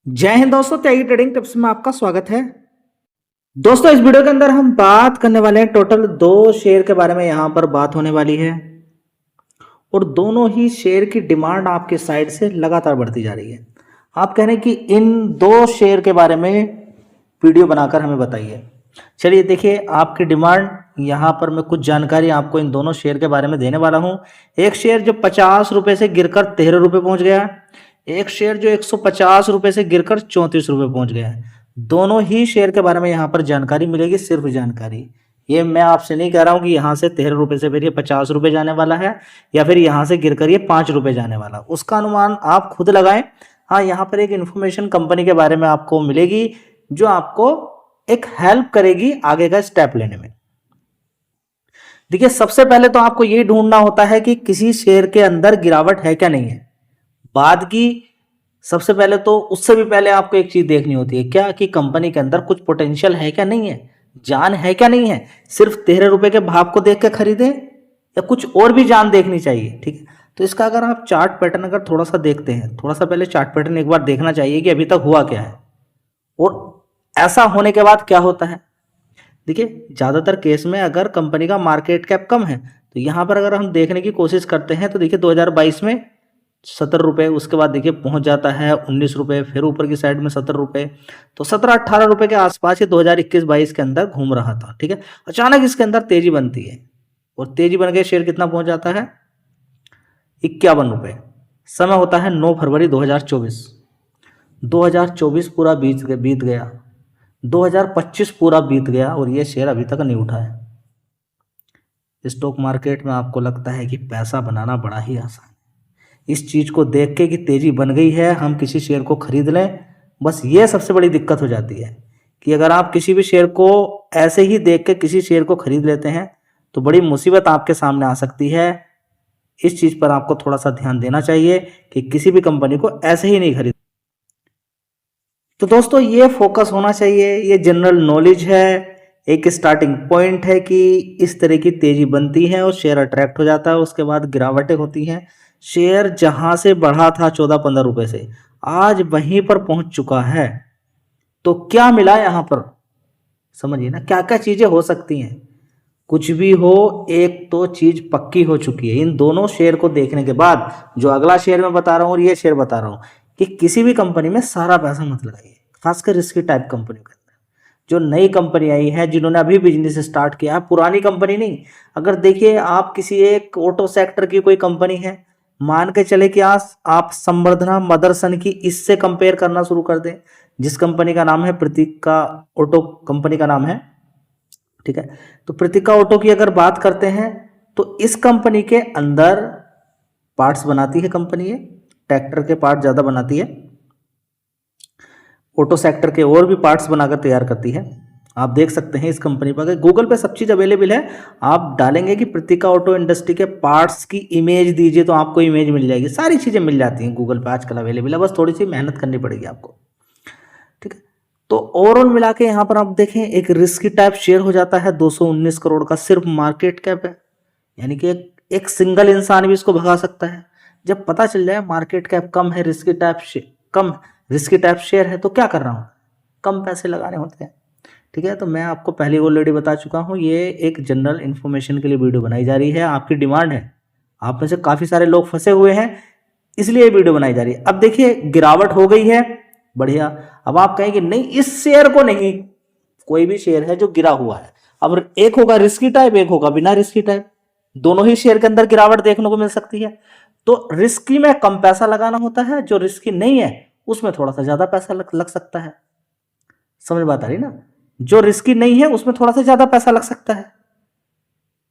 जय हिंद दोस्तों, त्यागी trading tips में आपका स्वागत है। दोस्तों, इस वीडियो के अंदर हम बात करने वाले हैं टोटल दो शेयर के बारे में। यहां पर बात होने वाली है और दोनों ही शेयर की डिमांड आपके साइड से लगातार बढ़ती जा रही है। आप कह रहे हैं कि इन दो शेयर के बारे में वीडियो बनाकर हमें बताइए। चलिए देखिए, आपकी डिमांड यहाँ पर मैं कुछ जानकारी आपको इन दोनों शेयर के बारे में देने वाला हूँ। एक शेयर जो 50 रुपये से गिरकर 13 रुपये पहुँच गया, एक शेयर जो 150 रुपये से गिरकर 34 रुपये पहुँच गया है। दोनों ही शेयर के बारे में यहाँ पर जानकारी मिलेगी, सिर्फ जानकारी। ये मैं आपसे नहीं कह रहा हूँ कि यहाँ से 13 रुपये से फिर ये 50 रुपये जाने वाला है या फिर यहाँ से गिरकर ये 5 रुपये जाने वाला, उसका अनुमान आप खुद लगाएं। हाँ, यहाँ पर एक इन्फॉर्मेशन कंपनी के बारे में आपको मिलेगी जो आपको एक हेल्प करेगी आगे का स्टेप लेने में। देखिए, सबसे पहले तो आपको ये ढूंढना होता है कि किसी शेयर के अंदर गिरावट है क्या नहीं है। बाद की सबसे पहले तो उससे भी पहले आपको एक चीज देखनी होती है, क्या कि कंपनी के अंदर कुछ पोटेंशियल है क्या नहीं है, जान है क्या नहीं है। सिर्फ 13 रुपए के भाव को देख के खरीदें या कुछ और भी जान देखनी चाहिए। ठीक है, तो इसका अगर आप चार्ट पैटर्न अगर थोड़ा सा देखते हैं, थोड़ा सा पहले चार्ट पैटर्न एक बार देखना चाहिए कि अभी तक हुआ क्या है और ऐसा होने के बाद क्या होता है। देखिए, ज़्यादातर केस में अगर कंपनी का मार्केट कैप कम है तो यहाँ पर अगर हम देखने की कोशिश करते हैं तो देखिए 2022 में 70 रुपये, उसके बाद देखिए पहुँच जाता है 19 रुपये, फिर ऊपर की साइड में 70 रुपये, तो 17-18 रुपये के आसपास ये 2021-22 के अंदर घूम रहा था। ठीक है, अचानक इसके अंदर तेजी बनती है और तेजी बन के शेयर कितना पहुँच जाता है, 51 रुपये। समय होता है 9 फरवरी 2024। 2024 पूरा बीत गया, 2025 पूरा बीत गया और ये शेयर अभी तक नहीं उठा है। स्टॉक मार्केट में आपको लगता है कि पैसा बनाना बड़ा ही आसान है, इस चीज़ को देख के कि तेज़ी बन गई है हम किसी शेयर को खरीद लें, बस ये सबसे बड़ी दिक्कत हो जाती है कि अगर आप किसी भी शेयर को ऐसे ही देख के किसी शेयर को खरीद लेते हैं तो बड़ी मुसीबत आपके सामने आ सकती है। इस चीज़ पर आपको थोड़ा सा ध्यान देना चाहिए कि किसी भी कंपनी को ऐसे ही नहीं खरीद। तो दोस्तों, ये फोकस होना चाहिए, ये जनरल नॉलेज है, एक स्टार्टिंग पॉइंट है कि इस तरह की तेजी बनती है और शेयर अट्रैक्ट हो जाता है, उसके बाद गिरावटें होती हैं। शेयर जहां से बढ़ा था 14-15 रुपए से, आज वहीं पर पहुंच चुका है। तो क्या मिला यहां पर, समझिए ना, क्या क्या चीजें हो सकती हैं। कुछ भी हो, एक तो चीज पक्की हो चुकी है इन दोनों शेयर को देखने के बाद। जो अगला शेयर मैं बता रहा हूं और ये शेयर बता रहा हूं कि किसी भी कंपनी में सारा पैसा मत लगाइए, खासकर रिस्की टाइप कंपनी के अंदर। जो नई कंपनी आई है, जिन्होंने अभी बिजनेस स्टार्ट किया है, पुरानी कंपनी नहीं। अगर देखिए, आप किसी एक ऑटो सेक्टर की कोई कंपनी है, मान के चले कि आप संवर्धना मदरसन की इससे कंपेयर करना शुरू कर दें, जिस कंपनी का नाम है प्रतीका ऑटो, कंपनी का नाम है। ठीक है, तो प्रतीका ऑटो की अगर बात करते हैं तो इस कंपनी के अंदर पार्ट्स बनाती है कंपनी, है ट्रैक्टर के पार्ट ज़्यादा बनाती है, ऑटो सेक्टर के और भी पार्ट्स बनाकर तैयार करती है। आप देख सकते हैं इस कंपनी पर, गूगल पे सब चीज़ अवेलेबल है। आप डालेंगे कि प्रतीका ऑटो इंडस्ट्री के पार्ट्स की इमेज दीजिए तो आपको इमेज मिल जाएगी, सारी चीज़ें मिल जाती हैं गूगल पे आजकल अवेलेबल है, बस थोड़ी सी मेहनत करनी पड़ेगी आपको। ठीक है, तो ओवरऑल मिला के यहाँ पर आप देखें, एक रिस्की टाइप शेयर हो जाता है। 219 करोड़ का सिर्फ मार्केट कैप है, यानी कि एक सिंगल इंसान भी इसको भगा सकता है। जब पता चल जाए मार्केट कैप कम है, रिस्की टाइप शेयर है, तो क्या कर रहा हूँ, कम पैसे लगाने होते हैं। ठीक है, तो मैं आपको पहले ऑलरेडी बता चुका हूँ, ये एक जनरल इन्फॉर्मेशन के लिए वीडियो बनाई जा रही है। आपकी डिमांड है, आप में से काफ़ी सारे लोग फंसे हुए हैं, इसलिए ये वीडियो बनाई जा रही है। अब देखिए, गिरावट हो गई है, बढ़िया। अब आप कहें कि नहीं, इस शेयर को नहीं, कोई भी शेयर है जो गिरा हुआ है, अब एक होगा रिस्की टाइप, एक होगा बिना रिस्की टाइप, दोनों ही शेयर के अंदर गिरावट देखने को मिल सकती है। तो रिस्की में कम पैसा लगाना होता है, जो रिस्की नहीं है उसमें थोड़ा सा ज्यादा पैसा लग सकता है। समझ बात आ रही ना, जो रिस्की नहीं है उसमें थोड़ा सा ज्यादा पैसा लग सकता है।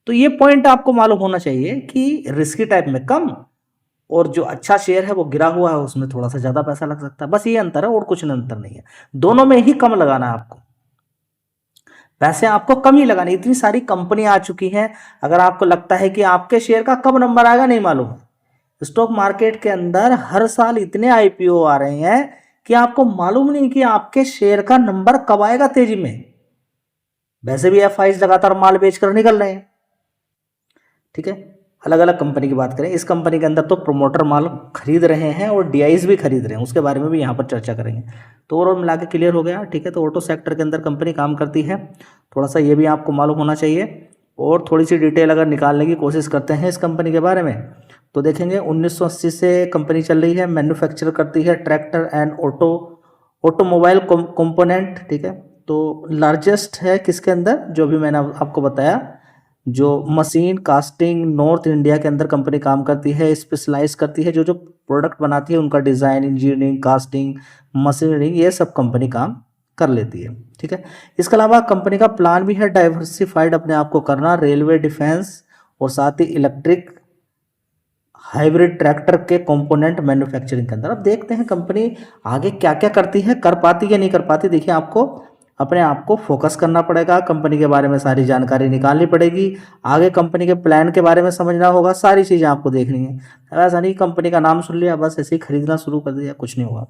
तो ये पॉइंट आपको मालूम होना चाहिए कि रिस्की टाइप में कम और जो अच्छा शेयर है वो गिरा हुआ है उसमें थोड़ा सा ज्यादा पैसा लग सकता है, बस ये अंतर है और कुछ अंतर नहीं है। दोनों में ही कम लगाना है आपको, पैसे आपको कम ही लगाने। इतनी सारी कंपनी आ चुकी हैं, अगर आपको लगता है कि आपके शेयर का कब नंबर आएगा नहीं मालूम है। स्टॉक मार्केट के अंदर हर साल इतने आईपीओ आ रहे हैं कि आपको मालूम नहीं कि आपके शेयर का नंबर कब आएगा तेजी में। वैसे भी एफआईज लगातार माल बेचकर निकल रहे हैं। ठीक है, अलग अलग कंपनी की बात करें, इस कंपनी के अंदर तो प्रोमोटर माल खरीद रहे हैं और डीआईज भी खरीद रहे हैं, उसके बारे में भी यहाँ पर चर्चा करेंगे। तो ओवरऑल मिला के क्लियर हो गया, ठीक है। तो ऑटो सेक्टर के अंदर कंपनी काम करती है, थोड़ा सा ये भी आपको मालूम होना चाहिए। और थोड़ी सी डिटेल अगर निकालने की कोशिश करते हैं इस कंपनी के बारे में, तो देखेंगे 1980 से कंपनी चल रही है, मैन्युफैक्चर करती है ट्रैक्टर एंड ऑटोमोबाइल कंपोनेंट, ठीक है। तो लार्जेस्ट है किसके अंदर, जो भी मैंने आपको बताया, जो मशीन कास्टिंग नॉर्थ इंडिया के अंदर कंपनी काम करती है, स्पेशलाइज करती है, जो जो प्रोडक्ट बनाती है उनका डिज़ाइन, इंजीनियरिंग, कास्टिंग, मशीनरिंग, ये सब कंपनी काम कर लेती है, ठीक है। इसके अलावा कंपनी का प्लान भी है डाइवर्सिफाइड अपने आप को करना, रेलवे, डिफेंस और साथ ही इलेक्ट्रिक हाइब्रिड ट्रैक्टर के कंपोनेंट मैन्युफैक्चरिंग के अंदर। अब देखते हैं कंपनी आगे क्या क्या करती है, कर पाती है नहीं कर पाती। देखिए, आपको अपने आप को फोकस करना पड़ेगा, कंपनी के बारे में सारी जानकारी निकालनी पड़ेगी, आगे कंपनी के प्लान के बारे में समझना होगा, सारी चीज़ें आपको देखनी है। ऐसा नहीं कंपनी का नाम सुन लिया बस ऐसे ही खरीदना शुरू कर दिया, कुछ नहीं होगा।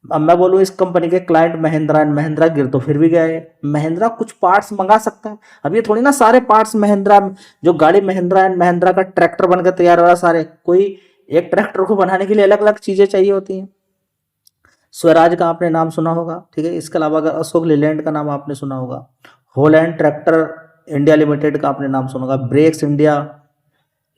अब मैं बोलूँ इस कंपनी के क्लाइंट महिंद्रा एंड महिंद्रा, गिर तो फिर भी गए। महिंद्रा कुछ पार्ट्स मंगा सकता है, अब ये थोड़ी ना सारे पार्ट्स महिंद्रा, जो गाड़ी महिंद्रा एंड महिंद्रा का ट्रैक्टर बनकर तैयार हो रहा सारे, कोई एक ट्रैक्टर को बनाने के लिए अलग अलग चीज़ें चाहिए होती हैं। स्वराज का आपने नाम सुना होगा, ठीक है। इसके अलावा अगर अशोक लीलैंड का नाम आपने सुना होगा, होलैंड ट्रैक्टर इंडिया लिमिटेड का आपने नाम सुना होगा, ब्रेक्स इंडिया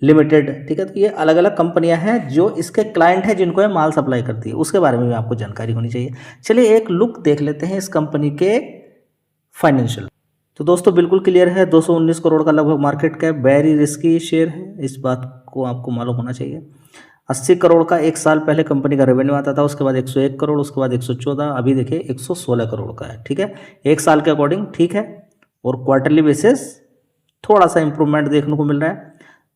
लिमिटेड, ठीक है। तो ये अलग अलग कंपनियां हैं जो इसके क्लाइंट हैं, जिनको ये माल सप्लाई करती है, उसके बारे में भी आपको जानकारी होनी चाहिए। चलिए एक लुक देख लेते हैं इस कंपनी के फाइनेंशियल। तो दोस्तों बिल्कुल क्लियर है, 219 करोड़ का लगभग market cap, very risky share है, इस बात को आपको मालूम होना चाहिए। 80 करोड़ का एक साल पहले कंपनी का रेवेन्यू आता था, उसके बाद 101 करोड़, उसके बाद 114, अभी देखिए 116 करोड़ का है, ठीक है। एक साल के अकॉर्डिंग ठीक है, और क्वार्टरली बेसिस थोड़ा सा इंप्रूवमेंट देखने को मिल रहा है।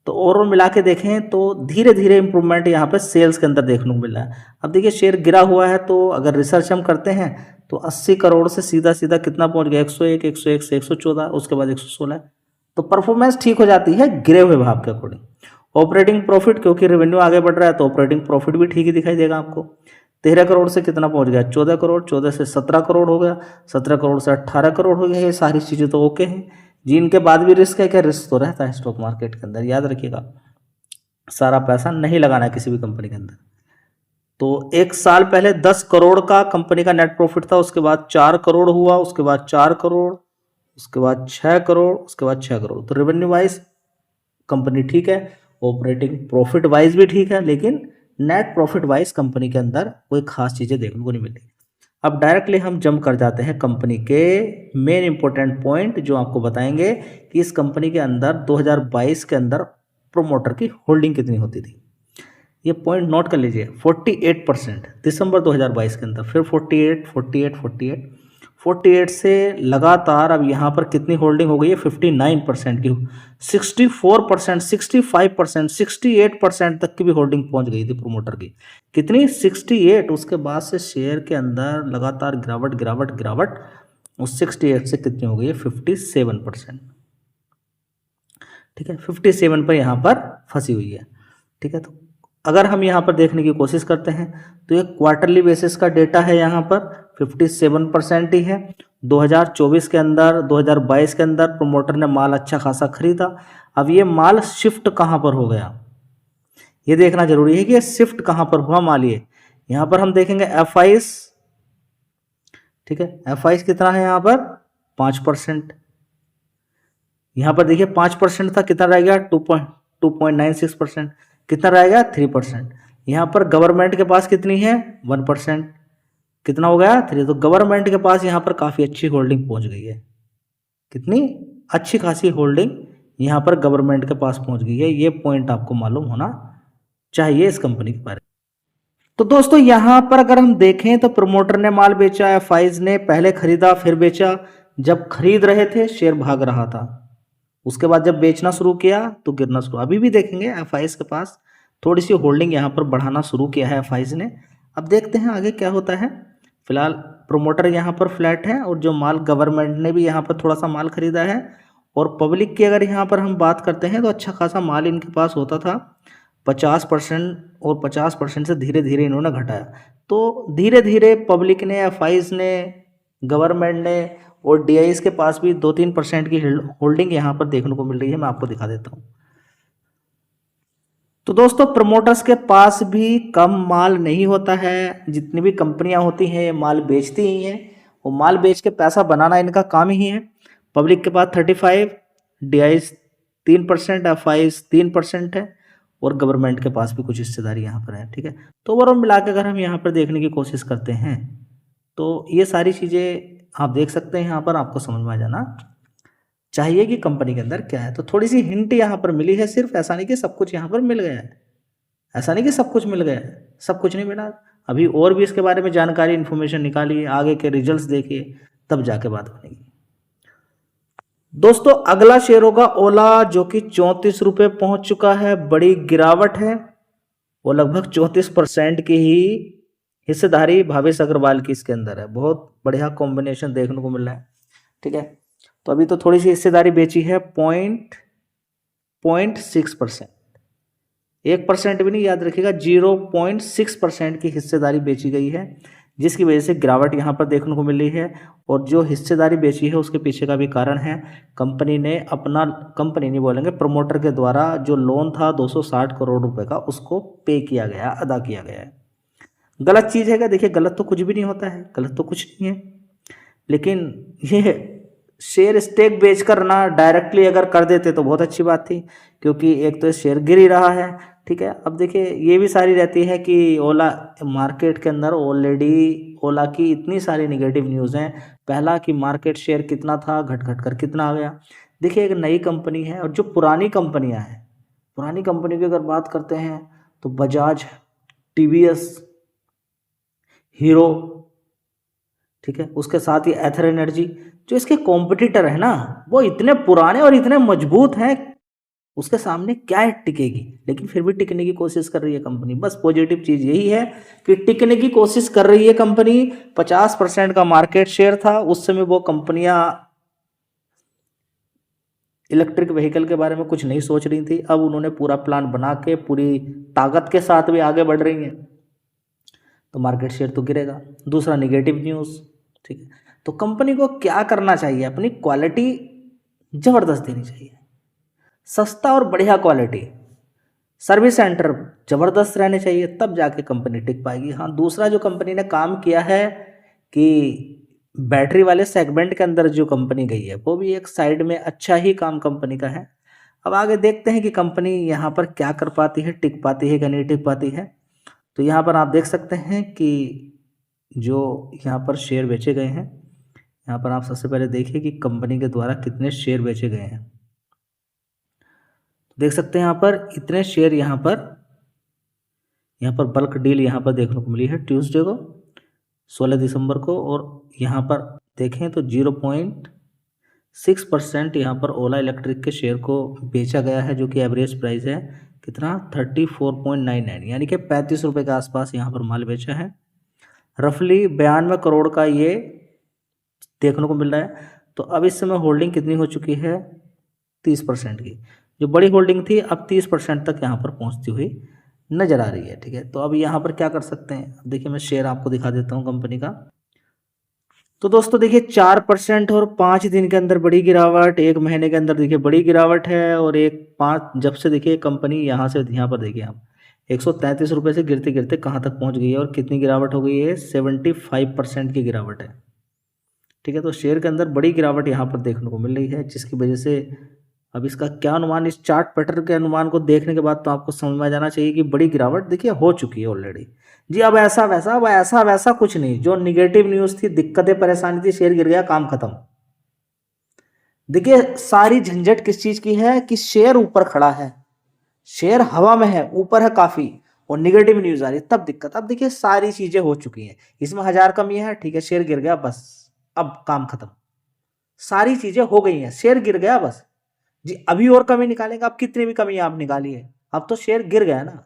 तो ओवरऑल मिला के देखें तो धीरे धीरे इंप्रूवमेंट यहाँ पे सेल्स के अंदर देखने को मिल रहा है। अब देखिए शेयर गिरा हुआ है, तो अगर रिसर्च हम करते हैं तो 80 करोड़ से सीधा सीधा कितना पहुंच गया, 101, 101 से 114, उसके बाद 116, तो परफॉर्मेंस ठीक हो जाती है गिरे हुए भाव के अकॉर्डिंग। ऑपरेटिंग प्रॉफिट, क्योंकि रेवेन्यू आगे बढ़ रहा है तो ऑपरेटिंग प्रॉफिट भी ठीक ही दिखाई देगा आपको। 13 करोड़ से कितना पहुंच गया, 14 करोड़, 14 से 17 करोड़ हो गया, 17 करोड़ से 18 करोड़ हो गया। ये सारी चीज़ें तो ओके हैं जी। इनके बाद भी रिस्क है क्या, रिस्क तो रहता है स्टॉक मार्केट के अंदर, याद रखिएगा। सारा पैसा नहीं लगाना है किसी भी कंपनी के अंदर। तो एक साल पहले 10 करोड़ का कंपनी का नेट प्रॉफिट था, उसके बाद 4 करोड़ हुआ, उसके बाद 4 करोड़, उसके बाद 6 करोड़, उसके बाद 6 करोड़। तो रेवेन्यू वाइज कंपनी ठीक है, ऑपरेटिंग प्रॉफिट वाइज भी ठीक है, लेकिन नेट प्रॉफिट वाइज कंपनी के अंदर कोई खास चीज़ें देखने को नहीं मिली। अब डायरेक्टली हम जंप कर जाते हैं कंपनी के मेन इंपॉर्टेंट पॉइंट, जो आपको बताएंगे कि इस कंपनी के अंदर 2022 के अंदर प्रोमोटर की होल्डिंग कितनी होती थी। ये पॉइंट नोट कर लीजिए, 48% दिसंबर 2022 के अंदर, फिर 48, 48, 48, 48 से लगातार अब यहाँ पर कितनी होल्डिंग हो गई है, 59% की, 64%, 65%, 68% तक की भी होल्डिंग पहुँच गई थी प्रोमोटर की। कितनी, 68। उसके बाद से शेयर के अंदर लगातार गिरावट गिरावट गिरावट, उस 68 से कितनी हो गई है, 57%, ठीक है। 57 पर यहाँ पर फंसी हुई है, ठीक है। तो अगर हम यहाँ पर देखने की कोशिश करते हैं तो ये क्वार्टरली बेसिस का डेटा है, यहाँ पर 57% ही है। 2024 के अंदर, 2022 के अंदर प्रोमोटर ने माल अच्छा खासा खरीदा। अब ये माल शिफ्ट कहाँ पर हो गया, ये देखना जरूरी है कि ये शिफ्ट कहाँ पर हुआ माल। ये यहाँ पर हम देखेंगे FIs, ठीक है। FIs कितना है यहाँ पर, 5%। यहाँ पर देखिए 5% था, कितना रह गया, 2.96%। कितना रह गया, 3%। यहाँ पर गवर्नमेंट के पास कितनी है, 1%। कितना हो गया, 3। तो गवर्नमेंट के पास यहाँ पर काफ़ी अच्छी होल्डिंग पहुँच गई है। कितनी अच्छी खासी होल्डिंग यहाँ पर गवर्नमेंट के पास पहुँच गई है। ये पॉइंट आपको मालूम होना चाहिए इस कंपनी के बारे में। तो दोस्तों यहाँ पर अगर हम देखें तो प्रमोटर ने माल बेचा, FIs ने पहले खरीदा फिर बेचा। जब खरीद रहे थे शेयर भाग रहा था, उसके बाद जब बेचना शुरू किया तो गिरना शुरू। अभी भी देखेंगे FIs के पास थोड़ी सी होल्डिंग यहाँ पर बढ़ाना शुरू किया है FIs ने। अब देखते हैं आगे क्या होता है। फिलहाल प्रोमोटर यहाँ पर फ्लैट है, और जो माल गवर्नमेंट ने भी यहाँ पर थोड़ा सा माल खरीदा है, और पब्लिक की अगर यहाँ पर हम बात करते हैं तो अच्छा खासा माल इनके पास होता था, 50%, और 50% से धीरे धीरे इन्होंने घटाया। तो धीरे धीरे पब्लिक ने, FIs ने, गवर्नमेंट ने और DIs के पास भी 2-3% की होल्डिंग यहाँ पर देखने को मिल रही है। मैं आपको दिखा देता हूँ। तो दोस्तों प्रमोटर्स के पास भी कम माल नहीं होता है, जितनी भी कंपनियां होती हैं ये माल बेचती ही हैं, वो माल बेच के पैसा बनाना इनका काम ही है। पब्लिक के पास 35, डीआईस 3%, एफआईस 3% है, और गवर्नमेंट के पास भी कुछ हिस्सेदारी यहाँ पर है। ठीक है, तो ओवरऑल मिला के अगर हम यहाँ पर देखने की कोशिश करते हैं तो ये सारी चीज़ें आप देख सकते हैं, यहाँ पर आपको समझ में आ जाना चाहिए कि कंपनी के अंदर क्या है। तो थोड़ी सी हिंट यहाँ पर मिली है, सिर्फ ऐसा नहीं कि सब कुछ यहाँ पर मिल गया है, ऐसा नहीं कि सब कुछ मिल गया है, सब कुछ नहीं मिला। अभी और भी इसके बारे में जानकारी इन्फॉर्मेशन निकालिए, आगे के रिजल्ट्स देखिए, तब जाके बात बनेगी। दोस्तों अगला शेयर होगा ओला, जो कि 34 रुपये पहुंच चुका है, बड़ी गिरावट है। वो लगभग 34% की ही हिस्सेदारी भावेश अग्रवाल की इसके अंदर है। बहुत बढ़िया कॉम्बिनेशन देखने को मिल रहा है। ठीक है, तो अभी तो थोड़ी सी हिस्सेदारी बेची है, 0.6%, 1% भी नहीं, याद रखिएगा 0.6% की हिस्सेदारी बेची गई है, जिसकी वजह से गिरावट यहाँ पर देखने को मिली है। और जो हिस्सेदारी बेची है उसके पीछे का भी कारण है, कंपनी ने अपना, कंपनी नहीं बोलेंगे, प्रमोटर के द्वारा जो लोन था 260 करोड़ रुपए का, उसको पे किया गया, अदा किया गया है। गलत चीज़ है क्या? देखिए गलत तो कुछ भी नहीं होता है, गलत तो कुछ नहीं है, लेकिन ये शेयर स्टेक बेचकर ना डायरेक्टली अगर कर देते तो बहुत अच्छी बात थी, क्योंकि एक तो शेयर गिर ही रहा है। ठीक है, अब देखिए ये भी सारी रहती है कि ओला मार्केट के अंदर ऑलरेडी ओला की इतनी सारी निगेटिव न्यूज़ हैं। पहला कि मार्केट शेयर कितना था, घट घट कर कितना आ गया। देखिए एक नई कंपनी है, और जो पुरानी कंपनियां हैं, पुरानी कंपनी की अगर बात करते हैं तो बजाज, टीवीएस, हीरो, ठीक है, उसके साथ ही एथर एनर्जी, जो इसके कॉम्पिटिटर है ना, वो इतने पुराने और इतने मजबूत हैं, उसके सामने क्या टिकेगी। लेकिन फिर भी टिकने की कोशिश कर रही है कंपनी। बस पॉजिटिव चीज यही है कि टिकने की कोशिश कर रही है कंपनी। 50% का मार्केट शेयर था उस समय, वो कंपनियां इलेक्ट्रिक व्हीकल के बारे में कुछ नहीं सोच रही थी। अब उन्होंने पूरा प्लान बना के पूरी ताकत के साथ भी आगे बढ़ रही हैं, तो मार्केट शेयर तो गिरेगा। दूसरा निगेटिव न्यूज़, ठीक है, तो कंपनी को क्या करना चाहिए, अपनी क्वालिटी जबरदस्त देनी चाहिए, सस्ता और बढ़िया क्वालिटी, सर्विस सेंटर जबरदस्त रहने चाहिए, तब जाके कंपनी टिक पाएगी। हाँ, दूसरा जो कंपनी ने काम किया है कि बैटरी वाले सेगमेंट के अंदर जो कंपनी गई है, वो भी एक साइड में अच्छा ही काम कंपनी का है। अब आगे देखते हैं कि कंपनी यहाँ पर क्या कर पाती है, टिक पाती है कि नहीं टिक पाती है। तो यहाँ पर आप देख सकते हैं कि जो यहाँ पर शेयर बेचे गए हैं, यहाँ पर आप सबसे पहले देखिए कि कंपनी के द्वारा कितने शेयर बेचे गए हैं। देख सकते हैं यहाँ पर इतने शेयर, यहाँ पर बल्क डील यहाँ पर देखने को मिली है ट्यूसडे को, 16 दिसंबर को। और यहाँ पर देखें तो 0.6% यहाँ पर ओला इलेक्ट्रिक के शेयर को बेचा गया है, जो कि एवरेज प्राइस है कितना, 34.99, यानी कि 35 रुपये के आसपास यहाँ पर माल बेचा है। रफली 92 करोड़ का ये देखने को मिल रहा है। तो अब इस समय होल्डिंग कितनी हो चुकी है, 30% की। जो बड़ी होल्डिंग थी अब 30% तक यहाँ पर पहुँचती हुई नजर आ रही है। ठीक है, तो अब यहाँ पर क्या कर सकते हैं, अब देखिए मैं शेयर आपको दिखा देता हूँ कंपनी का। तो दोस्तों देखिए 4% और 5 दिन के अंदर बड़ी गिरावट, 1 महीने के अंदर देखिए बड़ी गिरावट है, और 1-5 जब से देखिए कंपनी यहाँ से, यहाँ पर देखिए आप 133 रुपये से गिरते गिरते कहाँ तक पहुँच गई है, और कितनी गिरावट हो गई है, 75% की गिरावट है। ठीक है, तो शेयर के अंदर बड़ी गिरावट यहाँ पर देखने को मिल रही है, जिसकी वजह से अब इसका क्या अनुमान, इस चार्ट पैटर्न के अनुमान को देखने के बाद तो आपको समझ में आ जाना चाहिए कि बड़ी गिरावट देखिए हो चुकी है ऑलरेडी जी। अब ऐसा वैसा कुछ नहीं, जो निगेटिव न्यूज़ थी, दिक्कतें परेशानी थी, शेयर गिर गया, काम खत्म। देखिए सारी झंझट किस चीज की है कि शेयर ऊपर खड़ा है, शेयर हवा में है, ऊपर है काफी, और निगेटिव न्यूज आ रही है, तब दिक्कत। अब देखिए सारी चीजें हो चुकी हैं, इसमें 1000 कमी है, ठीक है, शेयर गिर गया, बस अब काम खत्म। सारी चीजें हो गई हैं, शेयर गिर गया बस जी। अभी और कमी निकालेंगे, अब कितनी भी कमी आप निकालिए, अब तो शेयर गिर गया ना,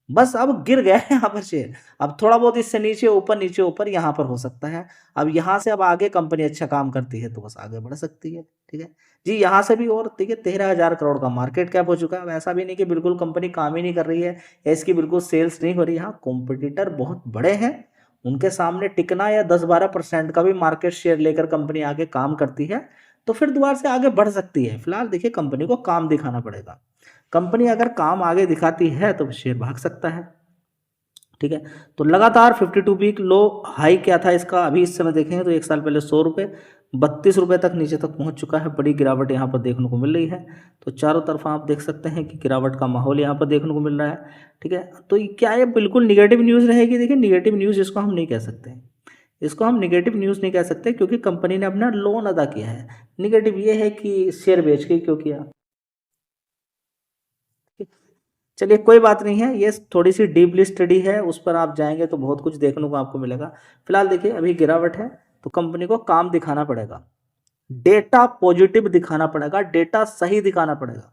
बस अब गिर गया है यहाँ पर शेयर। अब थोड़ा बहुत इससे नीचे ऊपर यहाँ पर हो सकता है। अब यहाँ से अब आगे कंपनी अच्छा काम करती है तो बस आगे बढ़ सकती है। ठीक है जी, यहाँ से भी, और देखिए 13,000 करोड़ का मार्केट कैप हो चुका है। ऐसा भी नहीं कि बिल्कुल कंपनी काम ही नहीं कर रही है, इसकी बिल्कुल सेल्स नहीं हो रही है। हाँ, कॉम्पिटिटर बहुत बड़े हैं, उनके सामने टिकना, या 10-12% का भी मार्केट शेयर लेकर कंपनी आगे काम करती है तो फिर दोबारा से आगे बढ़ सकती है। फिलहाल देखिए कंपनी को काम दिखाना पड़ेगा। कंपनी अगर काम आगे दिखाती है तो शेयर भाग सकता है। ठीक है, तो लगातार 52 वीक लो हाई क्या था इसका, अभी इस समय देखेंगे तो एक साल पहले 100 रुपये, 32 रुपये तक नीचे तक पहुंच चुका है। बड़ी गिरावट यहाँ पर देखने को मिल रही है। तो चारों तरफ आप देख सकते हैं कि गिरावट का माहौल यहाँ पर देखने को मिल रहा है। ठीक है, तो क्या ये बिल्कुल निगेटिव न्यूज़ रहेगी? देखिए, निगेटिव न्यूज़ इसको हम नहीं कह सकते, इसको हम निगेटिव न्यूज़ नहीं कह सकते, क्योंकि कंपनी ने अपना लोन अदा किया है। निगेटिव ये है कि शेयर बेच के क्यों किया। चलिए कोई बात नहीं है, ये थोड़ी सी डीपली स्टडी है, उस पर आप जाएंगे तो बहुत कुछ देखने को आपको मिलेगा। फिलहाल देखिए अभी गिरावट है, तो कंपनी को काम दिखाना पड़ेगा, डेटा पॉजिटिव दिखाना पड़ेगा, डेटा सही दिखाना पड़ेगा,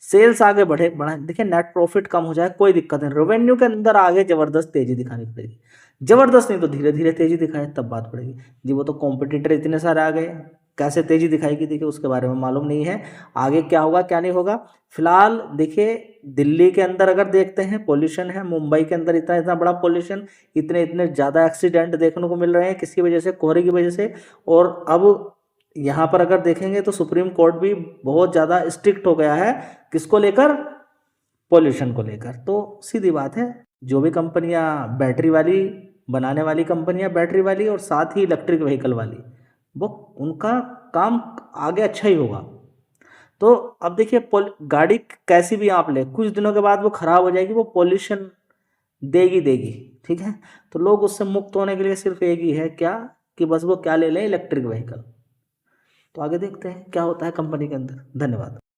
सेल्स आगे बढ़े देखिए, नेट प्रॉफिट कम हो जाए कोई दिक्कत नहीं, रेवेन्यू के अंदर आगे जबरदस्त तेजी दिखानी पड़ेगी। जबरदस्त नहीं तो धीरे धीरे तेजी दिखाए तब बात पड़ेगी जी। वो तो कॉम्पिटिटर इतने सारे आ गए, कैसे तेजी दिखाएगी देखिए, उसके बारे में मालूम नहीं है आगे क्या होगा क्या नहीं होगा। फिलहाल देखिए दिल्ली के अंदर अगर देखते हैं पोल्यूशन है, मुंबई के अंदर इतना इतना बड़ा पोल्यूशन, इतने इतने ज़्यादा एक्सीडेंट देखने को मिल रहे हैं, किसकी वजह से? कोहरे की वजह से। और अब यहाँ पर अगर देखेंगे तो सुप्रीम कोर्ट भी बहुत ज़्यादा स्ट्रिक्ट हो गया है, किसको लेकर? पोल्यूशन को लेकर। तो सीधी बात है, जो भी कंपनियां बैटरी वाली बनाने वाली कंपनियां, बैटरी वाली और साथ ही इलेक्ट्रिक व्हीकल वाली, वो उनका काम आगे अच्छा ही होगा। तो अब देखिए गाड़ी कैसी भी आप ले, कुछ दिनों के बाद वो खराब हो जाएगी, वो पोल्यूशन देगी देगी। ठीक है, तो लोग उससे मुक्त होने के लिए सिर्फ एक ही है, क्या कि बस वो क्या ले लें? Electric vehicle. तो आगे देखते हैं क्या होता है कंपनी के अंदर। धन्यवाद।